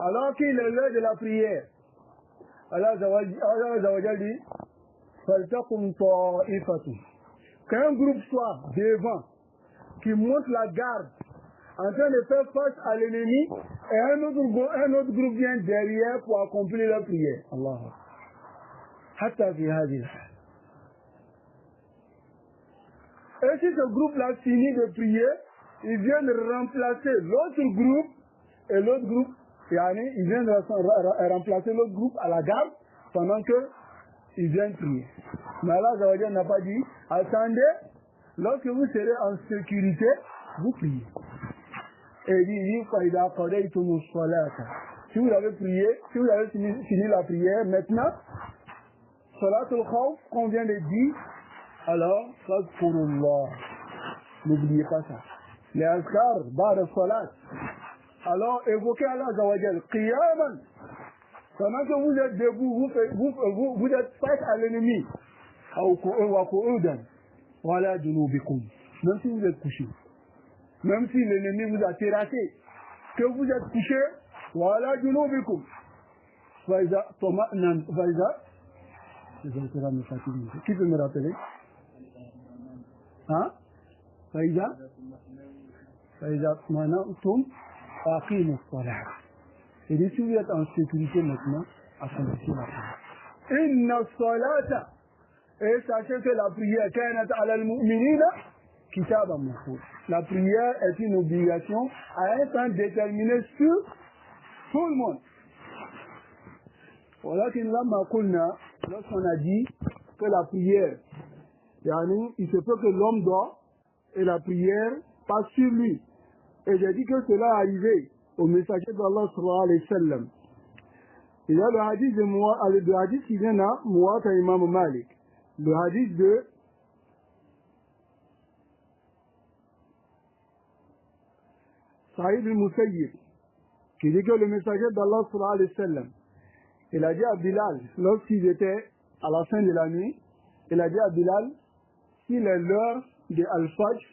alors qu'il est l'heure de la prière. Allah Zawajal dit, qu'un groupe soit devant, qui monte la garde, en train de faire face à l'ennemi, et un autre groupe vient derrière pour accomplir la prière. Allah. Hatta fi hadhihi. Et si ce groupe-là finit de prier, il vient de remplacer l'autre groupe, et l'autre groupe, il vient de remplacer l'autre groupe à la garde pendant qu'ils viennent prier. Mais Allah n'a pas dit, attendez, lorsque vous serez en sécurité, vous priez. Et il dit, si vous avez prié, si vous avez fini la prière, maintenant, Salatul Khawf, qu'on vient de dire, alors, Fadkurullah. N'oubliez pas ça. Les azkar, ba'da salat. Alors, évoquez Allah Zawajal, qiyaman. Pendant que vous êtes debout, vous êtes face à l'ennemi. Voilà de nous bécoum. Même si vous êtes couché. Même si l'ennemi vous a terrassé. Que vous êtes couché, voilà de nous bécoum. Faïza, Thomas, Nan, Faïza. Qui peut me rappeler? Hein? Faïza? Faïza, maintenant, Tom, Aqimu Salah. Et si vous êtes en sécurité maintenant, accomplissez la prière. Inna salata. Et sachez que la prière, kanat ala al-mu'minina, kitaban mawqut. La prière est une obligation à un temps déterminé sur tout le monde. ولكن لما قلنا lorsqu'on a dit que la prière, il se peut que l'homme dort et la prière passe sur lui. Et j'ai dit que cela est arrivé au messager d'Allah sallallahu alayhi wa sallam. Il y a le hadith le hadith qui vient à Muwatta Imam Malik. Le hadith de Saïd al-Musayyib qui dit que le messager d'Allah sallallahu alayhi wa sallam, il a dit à Bilal, lorsqu'ils étaient à la fin de la nuit, il a dit à Bilal, s'il est l'heure de Al-Fajr,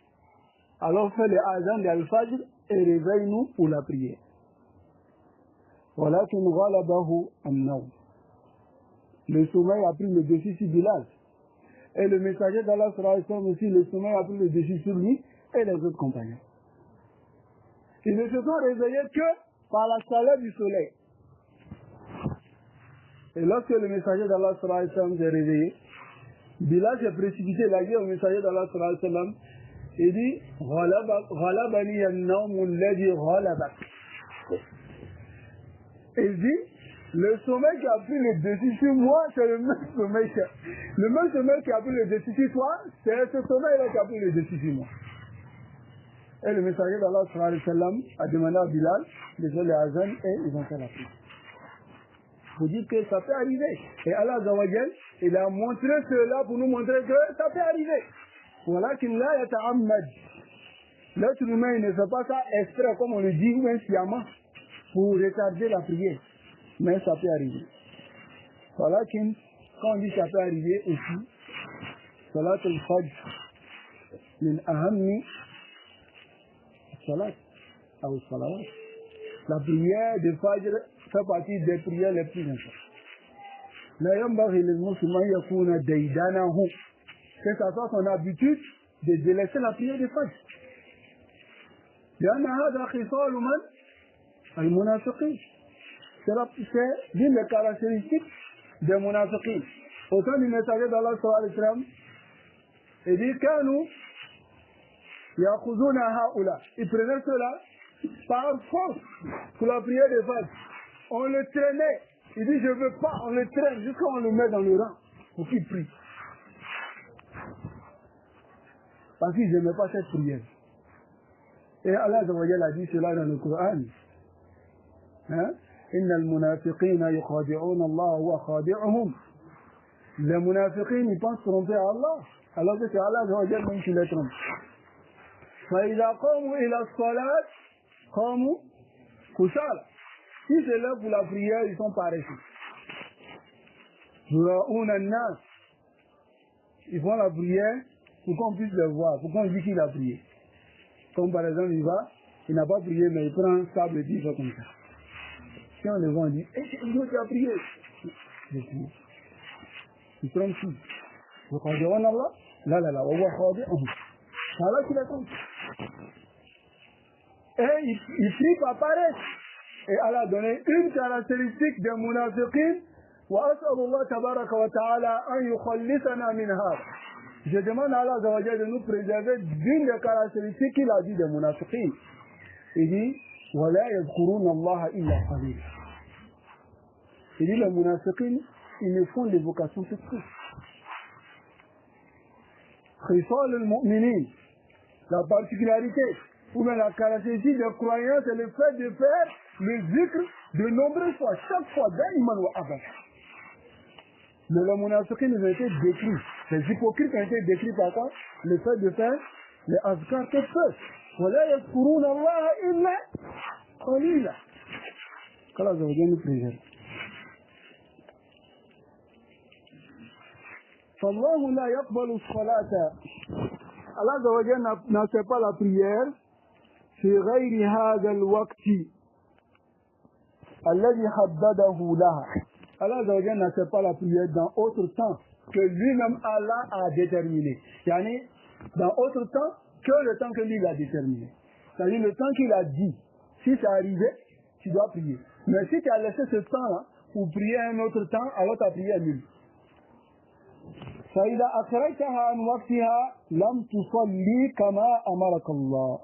alors fais le azan de Al-Fajr et réveille-nous pour la prière. Voilà qu'il ghalabahu an-nawm. Le sommeil a pris le dessus sur Bilal. Et le messager d'Allah sallallahu alayhi wa sallam aussi, le sommeil a pris le dessus sur lui et les autres compagnons. Ils ne se sont réveillés que par la chaleur du soleil. Et lorsque le messager d'Allah sallallahu alayhi wa sallam s'est réveillé, Bilal s'est précipité, il a dit au messager d'Allah sallallahu alayhi wa sallam, il dit, Ghalabani an-nawm alladhi ghalabak. Il dit, le sommeil qui a pris le dessus sur moi, c'est le même sommeil qui a pris le dessus sur toi, c'est ce sommeil-là qui a pris le dessus sur moi. Et le messager d'Allah sallallahu alayhi wa sallam a demandé à Bilal de faire les azan et ils ont fait la prière. Vous dites que ça peut arriver. Et Allah Azawajal, il a montré cela pour nous montrer que ça peut arriver. Voilà qu'il l'a yata'ammad. L'être humain, il ne fait pas ça exprès, comme on le dit, ou sciemment, pour retarder la prière. Mais ça peut arriver. Voilà qu'il, quand on dit ça peut arriver aussi, Salat al-Fajr, min ahammi salat, ou salawat. La prière de Fajr fait partie des prières les plus importantes. La yambaghi lil muslimi yakuna daydanahu. Que ça soit son habitude de délaisser la prière de Fajr. لأن هذا خصال من المنافقين. C'est l'une des caractéristiques des munafiqin. Au temps du messager d'Allah sallallahu alayhi wa sallam, il dit كانوا يأخذون هؤلاء. Ils prenaient cela par force pour la prière de Fajr. On le traînait. Il dit, je ne veux pas, on le traîne jusqu'à on le met dans le rang pour qu'il prie. Parce qu'ils n'aimaient pas cette prière. Et Allah a dit cela dans le Coran. Hein? Inna al-munafiqina yukhadi'una Allah wa khadi'uhum. Les munafiqins, ils pensent tromper à Allah. Alors que c'est Allah même qui les trompe. فَإِذَا قَامُوا إِلَى الصَّلَاةِ قَامُوا كُسَالَى. Si c'est là pour la prière, ils sont paresseux. Ils font la prière pour qu'on puisse le voir, pour qu'on dise qu'il a prié. Comme par exemple, il n'a pas prié, mais il prend un sable et dit, il fait comme ça. Si on le voit, on dit, eh, c'est Dieu qui a prié. J'ai prié. Il prend tout. Vous croyez en Allah? Là, on va regarder. C'est Allah qui l'attend. Et il prie par paresse. Et Allah a donné une caractéristique des munafiqin. وَأَسْأَلُ اللَّهَ تَبَارَكَ وَتَعَالَى أَنْ يُخَلِّصَنَا مِنْ هَذَا. Je demande à Allah de nous préserver d'une des caractéristiques qu'il a dit des munafiqin. Il dit وَلَا يَذْكُرُونَ اللَّهَ إِلَّا قَلِيلًا. Il dit les munafiqin, ils ne font l'évocation que peu. خِصَالُ الْمُؤْمِنِينَ. La particularité ou bien la caractéristique des croyants, c'est le fait de faire le zikr de nombreuses fois, chaque fois, daïman wa abad. Mais les munafiqin ont été décrits, les hypocrites ont été décrits par quoi? Le fait de faire les azkar que peu. وَلَا يَذْكُرُونَ اللَّهَ إِلَّا قَلِيلًا. Qu'Allah nous préserve. فالله لا يقبل الصلاة. Allah Azza wa Jalla n'accepte pas la prière في غير هذا الوقت الذي حدده لها. Allah Azza wa Jalla n'accepte pas la prière dans autre temps que lui-même Allah a déterminé. Yani dans autre temps que le temps que lui il a déterminé. C'est-à-dire le temps qu'il a dit. Si c'est arrivé, tu dois prier. Mais si tu as laissé ce temps-là pour prier un autre temps, alors ta prière est nulle. فإذا أخرجتها عن وقتها لم تصلي كما أمرك الله.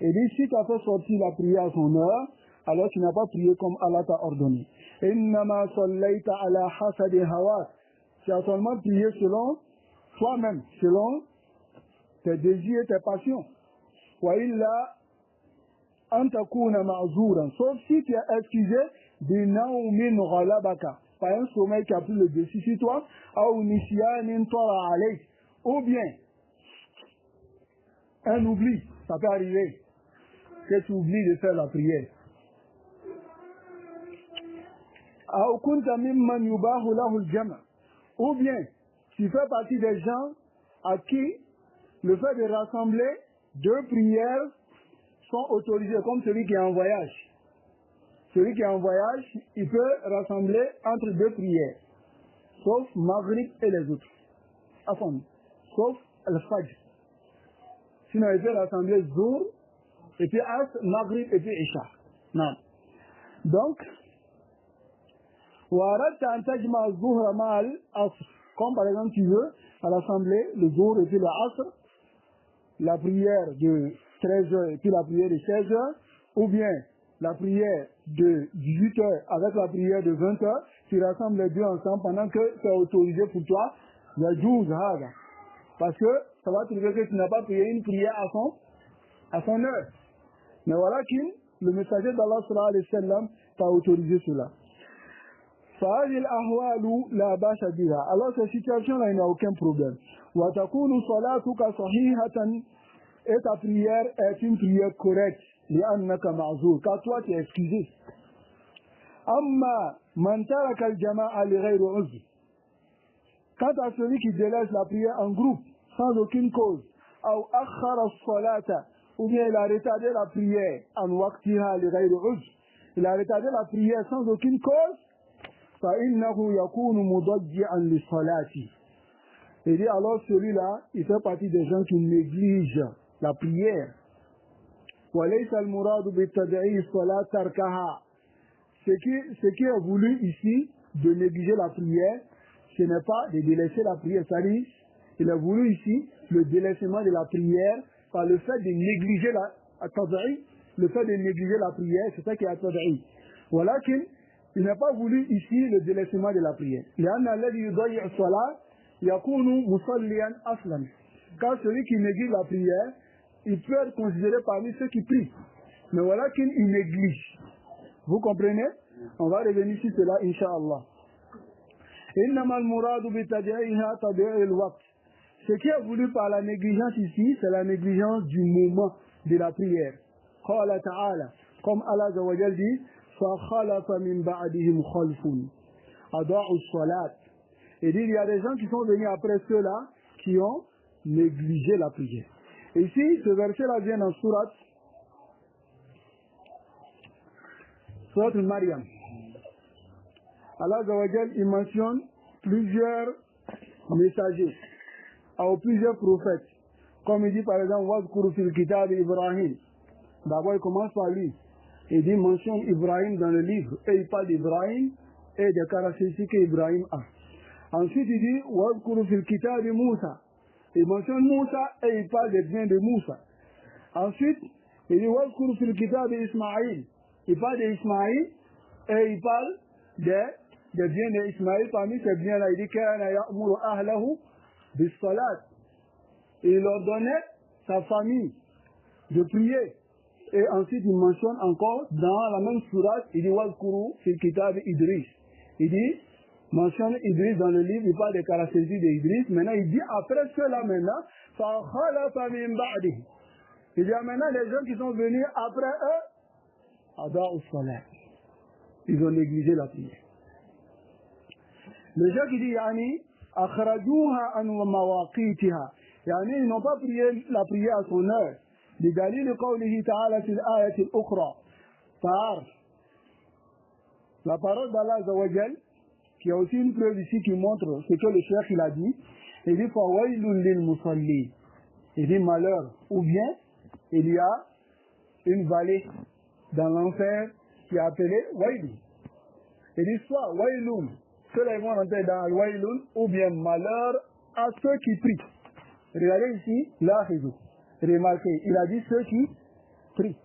Et dit, si tu as fait sortir la prière à son heure, alors tu n'as pas prié comme Allah t'a ordonné. إنما صليت على حسب هواك. Tu as seulement prié selon toi-même, selon tes désirs et tes passions. وإلا أن تكون معذورا. Sauf si tu es excusé بنوم غلبك. Par un sommeil qui a pris le dessus sur toi, ou bien un oubli, ça peut arriver que tu oublies de faire la prière. Ou bien tu fais partie des gens à qui le fait de rassembler deux prières sont autorisés, comme celui qui est en voyage. Celui qui est en voyage, il peut rassembler entre deux prières, sauf Maghrib et les autres. Enfin, sauf le Fajr. Sinon, il peut rassembler Zour, et puis As, Maghrib, et puis Isha. Non. Donc, comme par exemple tu veux rassembler le Zour et puis le Asr, la prière de 13h et puis la prière de 16h, ou bien la prière de 18h avec la prière de 20h, tu rassembles les deux ensemble pendant que c'est autorisé pour toi, parce que ça va trouver que tu n'as pas prié une prière à son heure. Mais voilà le messager d'Allah sallallahu alayhi wa sallam t'a autorisé cela. Alors cette situation-là, il n'y a aucun problème. Et ta prière est une prière correcte. Car toi tu es excusé. Quant à celui qui délaisse la prière en groupe sans aucune cause, ou bien il a retardé la prière il a retardé la prière sans aucune cause, il dit alors celui-là il fait partie des gens qui négligent la prière. Ce qui est voulu ici de négliger la prière, ce n'est pas de délaisser la prière. C'est-à-dire, il est voulu ici le délaissement de la prière par le fait de négliger le fait de négliger la prière, c'est ça qui est at-tad'i. Walakin, il n'est pas voulu ici le délaissement de la prière. Car celui qui néglige la prière, il peut être considéré parmi ceux qui prient. Mais voilà qu'il néglige. Vous comprenez? On va revenir sur cela, Inch'Allah. Ce qui est voulu par la négligence ici, c'est la négligence du moment de la prière. Comme Allah Azza wa Jalla dit, et dit, il y a des gens qui sont venus après ceux-là qui ont négligé la prière. Et ici, ce verset-là vient dans Surat Maryam. Allah Azza wa Jalla, il mentionne plusieurs messagers, ou plusieurs prophètes. Comme il dit par exemple, Wazkuru fil kitab Ibrahim. D'abord, il commence par lui. Il dit, mentionne Ibrahim dans le livre. Et il parle d'Ibrahim et des caractéristiques qu'Ibrahim a. Ensuite, il dit, Wazkuru fil kitab Moussa. Il mentionne Moussa et il parle des biens de Moussa. Ensuite, il dit, Wazkuru fil kitab Ismaïl. Il parle d'Ismaïl et il parle des biens d'Ismaïl. Parmi ces biens-là, il dit, Kana ya'muru ahlahu bis salat. Et il ordonnait sa famille de prier. Et ensuite, il mentionne encore dans la même sourate, il dit Wazkuru fil kitab Idris. Il dit, mentionne Idris dans le livre, il parle des caractéristiques d'Idris. Maintenant, il dit après cela, maintenant, فَخَلَفَ مِن بَعْدِهِ. Il y a maintenant des gens qui sont venus après eux, Ada'u Salat. Ils ont négligé la prière. Le gens qui dit Yani, أخرجوها عن مواقيتها يعني ils n'ont pas prié la prière à son heure بدليل قوله تعالى في الآية الأخرى par la parole d'Allah Azza wa Jal qui a aussi une preuve ici qui montre ce que le cheikh il a dit. Il dit fawailun lil musalli. Il dit malheur ou bien il y a une vallée dans l'enfer qui est appelée Wailun. Il dit soit Wailun, ceux-là ils vont rentrer dans Wailun, ou bien malheur à ceux qui prient. Regardez ici, là, remarquez, il a dit ceux qui prient.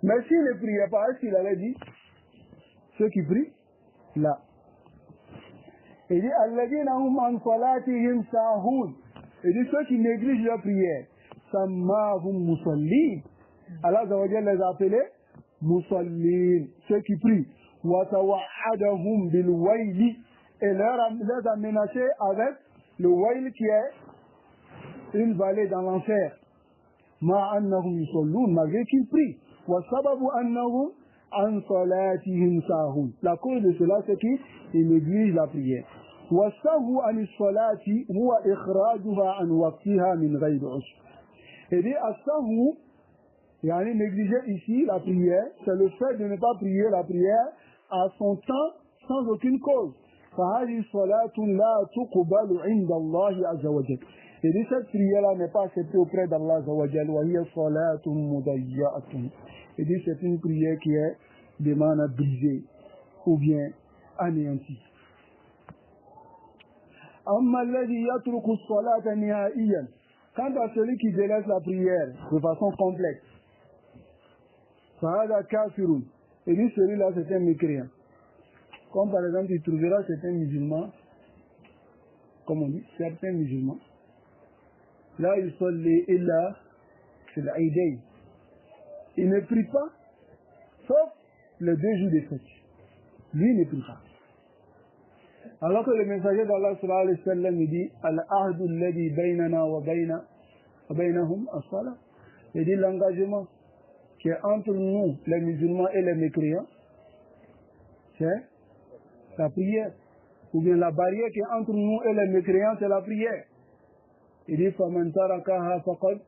Mais s'il ne priait pas, est-ce qu'il avait dit ceux qui prient? Là. Il dit alladhina hum an salatihim sahun. Il dit ceux qui négligent leur prière. Sammahum musallin. Allah Azza wa Jalla les a appelés musallin, ceux qui prient. Wa tawa'adahum bil wayli. Et les a menacés avec le wayl qui est une vallée dans l'enfer. Ma annahum yusallun, malgré qu'ils prient. Wa sababu annahum an salatihim sahun. La cause de cela, c'est qu'ils négligent la prière. والسهو عن الصلاة هو إخراجها عن وقتها من غير عذر. Et dit السهو يعني négliger ici la prière, c'est le fait de ne pas prier la prière à son temps sans aucune cause. فهذه صلاة لا تقبل عند الله عز وجل. Et dit cette prière-là n'est pas acceptée auprès d'Allah Azza wa Jal. وهي صلاة مضيعة. Et dit c'est une prière qui est de mana brisée ou bien anéantie. أما الذي يترك الصلاة نهائيا. Quant à celui qui délaisse la prière de façon complète, فهذا كافر. Et dit celui-là c'est un mécréant. Comme par exemple tu trouveras certains musulmans, comme on dit, certains musulmans, là ils sont les là, c'est l'Aïdaï. Ils ne prient pas, sauf les 2 jours de fête. Lui il ne prie pas. Alors que le messager d'Allah sallallahu alayhi wa sallam dit Al-ahdu alladhi baynana wa baynahum as-salah. Il dit l'engagement qui est entre nous, les musulmans et les mécréants, c'est la prière. Ou bien la barrière qui est entre nous et les mécréants, c'est la prière. Il dit faman tarakaha faqad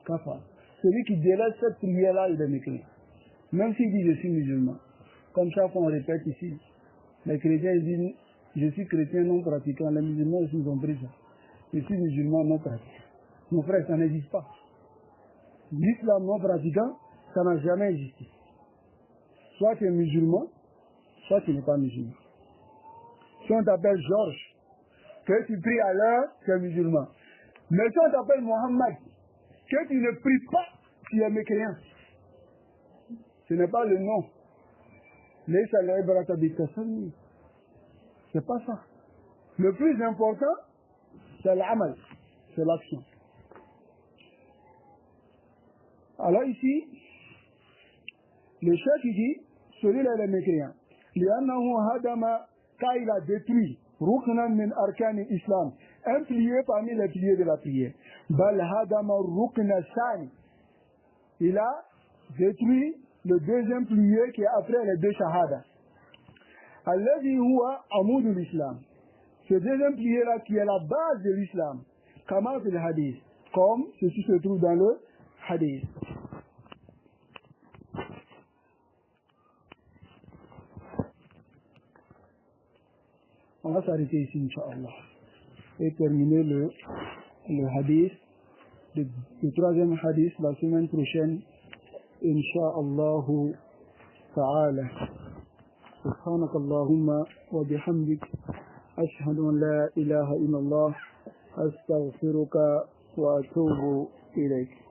kafar. Celui qui délaisse cette prière-là, il est mécréant. Même s'il dit je suis musulman. Comme ça qu'on répète ici. Les chrétiens ils disent je suis chrétien non pratiquant, les musulmans aussi ont pris ça. Je suis musulman non pratiquant. Mon frère, ça n'existe pas. L'islam non pratiquant, ça n'a jamais existé. Soit tu es musulman, soit tu n'es pas musulman. Si on t'appelle Georges, que tu pries à l'heure, tu es musulman. Mais si on t'appelle Mohammed, que tu ne pries pas, tu es mécréant. Ce n'est pas le nom. C'est pas ça. Le plus important, c'est l'amal, c'est l'action. Alors ici, le chef dit, celui-là est le mécréant. Car il a détruit ruknan min arkan l'islam, un pilier parmi les piliers de la prière. Bal hadama rukna sani. Il a détruit le deuxième pilier qui est après les 2 shahadas. Alladhi huwa amoud l'islam. Ce deuxième pilier-là qui est la base de l'islam. Kama fil hadith. Comme ceci se trouve dans le hadith. On va s'arrêter ici, Inch'Allah. Et terminer le hadith, le 3e hadith, la semaine prochaine, Inch'Allah ta'ala. سبحانك اللهم وبحمدك أشهد أن لا إله إلا الله أستغفرك وأتوب إليك.